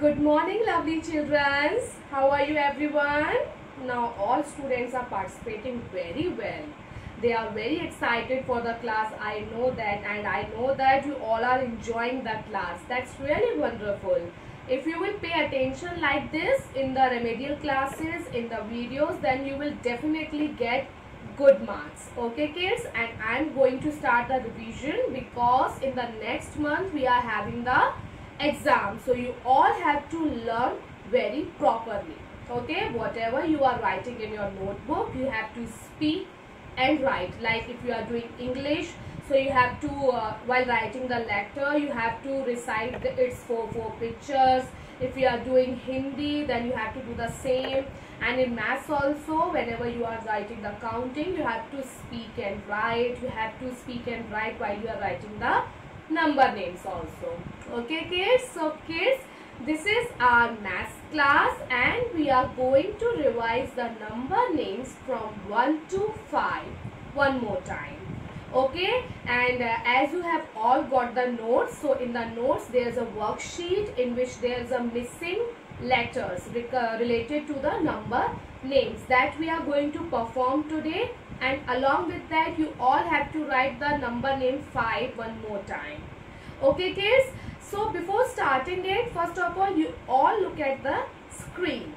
Good morning, lovely children. How are you, everyone? Now, all students are participating very well. They are very excited for the class. I know that, and I know that you all are enjoying the class. That's really wonderful. If you will pay attention like this in the remedial classes, in the videos, then you will definitely get good marks. Okay, kids? And I'm going to start the revision because in the next month we are having the exam, so you all have to learn very properly. Okay, whatever you are writing in your notebook, you have to speak and write. Like if you are doing English, so you have to while writing the letter, you have to recite its four pictures. If you are doing Hindi, then you have to do the same. And in maths also, whenever you are writing the counting, you have to speak and write. You have to speak and write while you are writing the number names also. Okay, kids? So kids, this is our maths class and we are going to revise the number names from 1 to 5 one more time. Okay, and as you have all got the notes, so in the notes there is a worksheet in which there is a missing letters related to the number names that we are going to perform today, and along with that you all have to write the number name 5 one more time. Okay, kids? So before starting it, first of all you all look at the screen.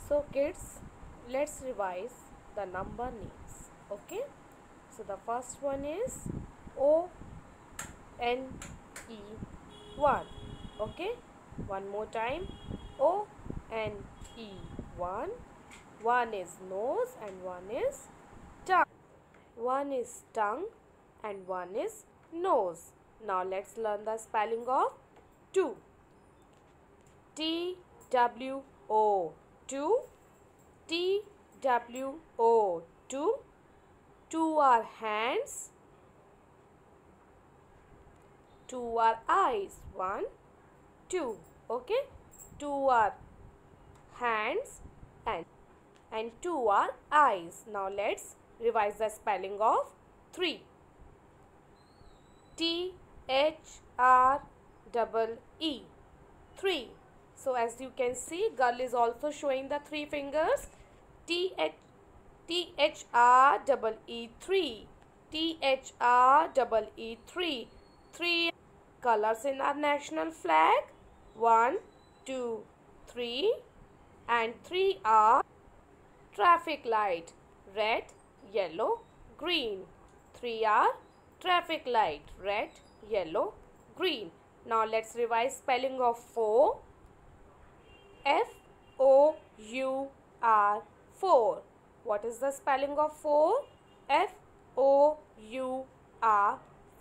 So kids, let's revise the number names. Okay, so the first one is O-N-E-1. Okay, one more time, O-N-E-1. One is nose and one is tongue. One is tongue and one is nose. Now let's learn the spelling of 2. T-W-O, 2. T-W-O, 2. 2 are hands. 2 are eyes. 1, 2. Okay. 2 are hands and 2 are eyes. Now let's revise the spelling of 3. T-H-R-E-E, 3. So as you can see, girl is also showing the 3 fingers. T-H-R-E-E, 3. T-H-R-E-E, 3. 3 colors in our national flag. 1, 2, 3. And 3 are traffic light. Red, yellow, green. 3 are traffic light. Red, yellow, green. Now let's revise spelling of 4. F-O-U-R, 4. What is the spelling of 4? F-O-U-R,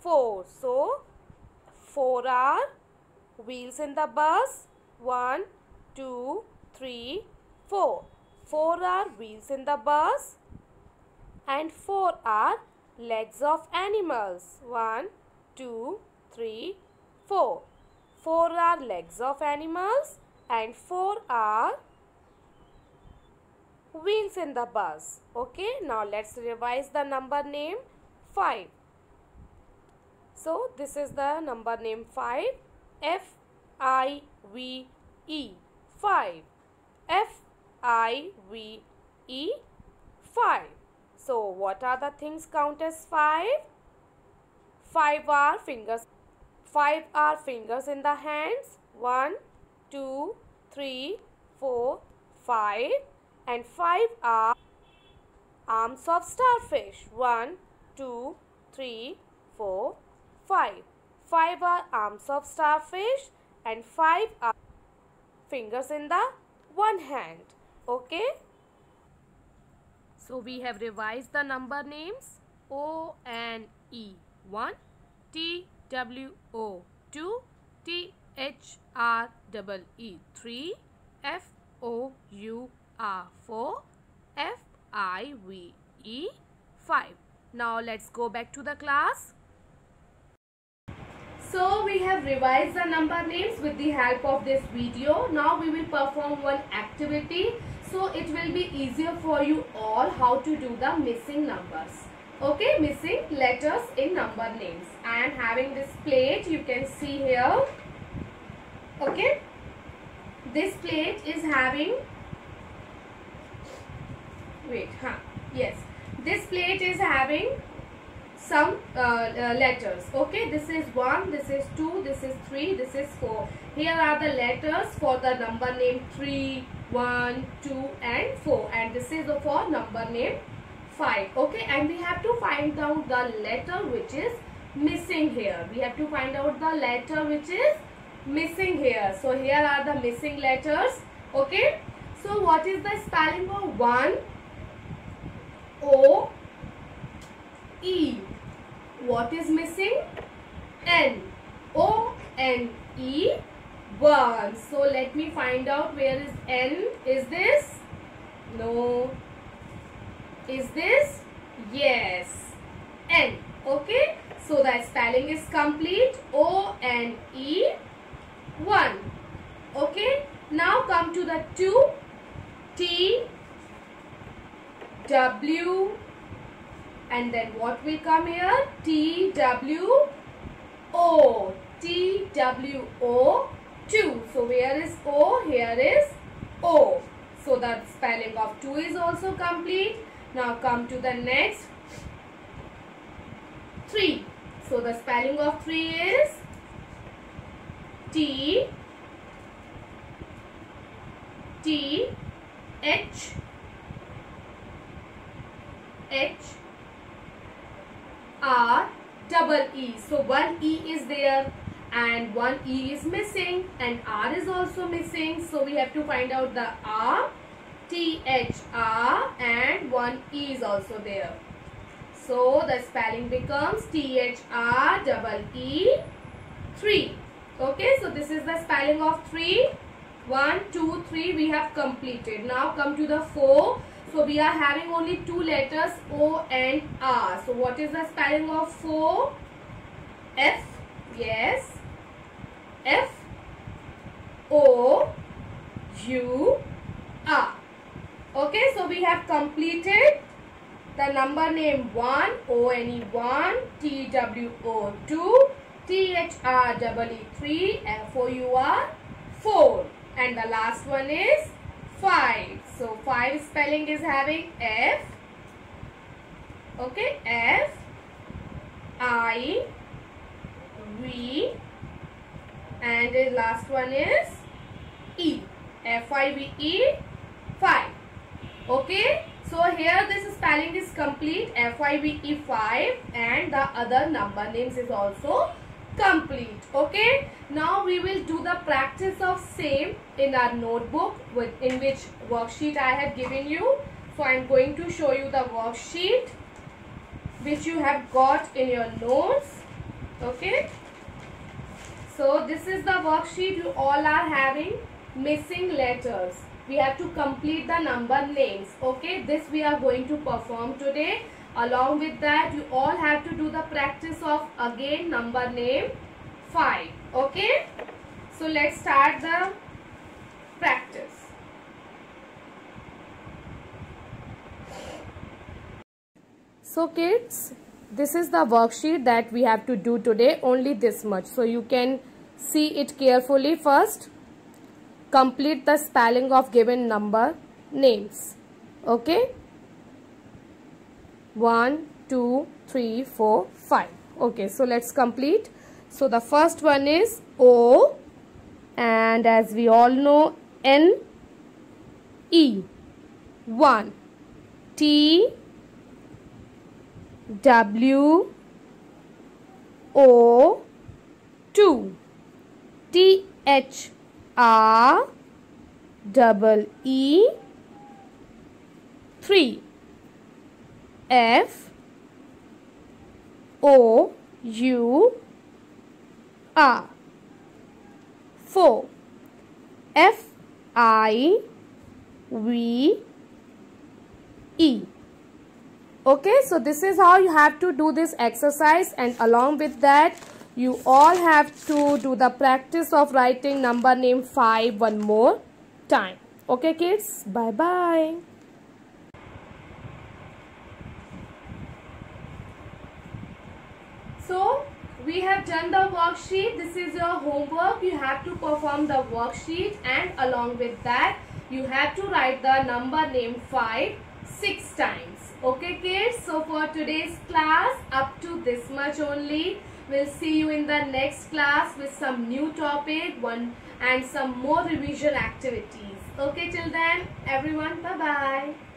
4. So 4 are wheels in the bus. 1, 2, 3, 4. 4 are wheels in the bus and 4 are legs of animals. 1, 2, 3, 4. 4 are legs of animals and 4 are wheels in the bus. Okay, now let's revise the number name 5. So this is the number name 5. F-I-V-E, 5. F-I-V-E, 5. So what are the things count as 5? 5 are fingers. 5 are fingers in the hands. 1, 2, 3, 4, 5. And 5 are arms of starfish. 1, 2, 3, 4, 5. 5 are arms of starfish and 5 are fingers in the one hand. Okay. So we have revised the number names. O-N-E-1, T-W-O, 2, T-H-R-E-E, 3, F-O-U-R, 4, F-I-V-E, 5. Now let's go back to the class. So we have revised the number names with the help of this video. Now we will perform one activity, so it will be easier for you all how to do the missing numbers. Okay, missing letters in number names. I am having this plate, you can see here. Okay, this plate is having, yes, this plate is having some letters. Okay, this is 1, this is 2, this is 3, this is 4. Here are the letters for the number name 3, 1, 2 and 4, and this is for number name 5. Okay, and we have to find out the letter which is missing here. We have to find out the letter which is missing here. So here are the missing letters. Okay, so what is the spelling of 1? O E. What is missing? N. O N E. 1. So let me find out where is N. Is this? No. Is this? Yes. N. Okay. So the spelling is complete. O N E. 1. Okay. Now come to the 2. T W, and then what will come here? T W O. T W O 2. So where is O? Here is O. So the spelling of 2 is also complete. Now come to the next 3. So the spelling of 3 is T H R double E. So one E is there and one E is missing and R is also missing. So we have to find out the R, T H R, and one E is also there. So the spelling becomes T H R double E 3. Okay, so this is the spelling of 3. 1, 2, 3 we have completed. Now come to the 4. So we are having only 2 letters O and R. So what is the spelling of 4? F. Yes. F O U R. Okay, so we have completed the number name 1, O N E 1, T W O 2, T H R E E 3, F O U R 4. And the last one is 5. So 5 spelling is having F. Okay, F I V, and the last one is E. F I V E 5. Okay, so here this spelling is complete. F I V E 5, and the other number names is also complete. Okay, now we will do the practice of same in our notebook in which worksheet I have given you. So I am going to show you the worksheet which you have got in your notes. Okay, so this is the worksheet. You all are having missing letters. We have to complete the number names. Okay, this we are going to perform today. Along with that, you all have to do the practice of again number name 5. Okay, so let's start the practice. So kids, this is the worksheet that we have to do today, only this much. So you can see it carefully. First, complete the spelling of given number names. Okay, 1, 2, 3, 4, 5. Okay, so let's complete. So the first one is O, and as we all know, N E 1, T W O 2, T H R E 3, F O U R 4, F I V E. Okay, so this is how you have to do this exercise, and along with that you all have to do the practice of writing number name 5 one more time. Okay kids, bye bye. we have done the worksheet. This is your homework. You have to perform the worksheet, and along with that you have to write the number name 5 6 times. Okay kids, so for today's class up to this much only. We'll see you in the next class with some new topic and some more revision activities. Okay, till then everyone, bye bye.